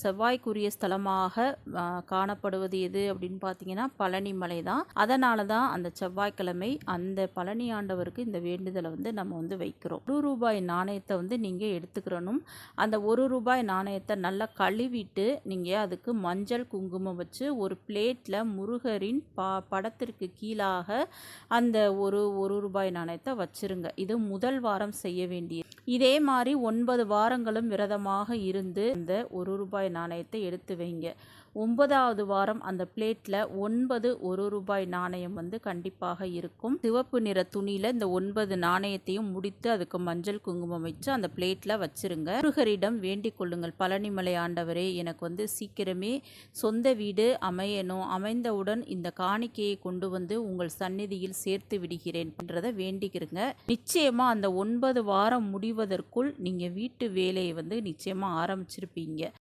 செவ்வாய்க்குரிய ஸ்தலமாக காணப்படுவது எது அப்படின்னு பார்த்தீங்கன்னா பழனி மலை தான். அதனால தான் அந்த செவ்வாய்க்கிழமை அந்த பழனி ஆண்டவருக்கு இந்த வேண்டுதலை நம்ம வைக்கிறோம். ரூ. 1 நாணயத்தை நீங்கள் எடுத்துக்கிறணும். அந்த ரூ. 1 நாணயத்தை நல்லா கழுவிட்டு நீங்கள் அதுக்கு மஞ்சள் குங்குமம் வச்சு ஒரு பிளேட்டில் முருகரின் படத்திற்கு கீழாக அந்த ரூ. 1 நாணயத்தை வச்சிருங்க. இது முதல் வாரம் செய்ய வேண்டியது. இதே மாதிரி 9 வாரங்களும் விரதமாக இருந்து இந்த ரூ. 1 நாணயத்தை எடுத்து வைங்க. 9வது வாரம் அந்த பிளேட்டில் 9 ரூபாய் நாணயம் கண்டிப்பாக இருக்கும். சிவப்பு நிற துணியில் இந்த 9 நாணயத்தையும் முடித்து அதுக்கு மஞ்சள் குங்குமம் வச்சு அந்த பிளேட்டில் வச்சிருங்க. முருகரிடம் வேண்டிக் கொள்ளுங்கள், பழனிமலை ஆண்டவரே எனக்கு சீக்கிரமே சொந்த வீடு அமையணும், அமைந்தவுடன் இந்த காணிக்கையை கொண்டு உங்கள் சந்நிதியில் சேர்த்து விடுகிறேன் என்றதை வேண்டிக்கிறங்க. நிச்சயமா அந்த 9 வாரம் முடிவதற்குள் நீங்க வீட்டு வேலையை நிச்சயமா ஆரம்பிச்சிருப்பீங்க.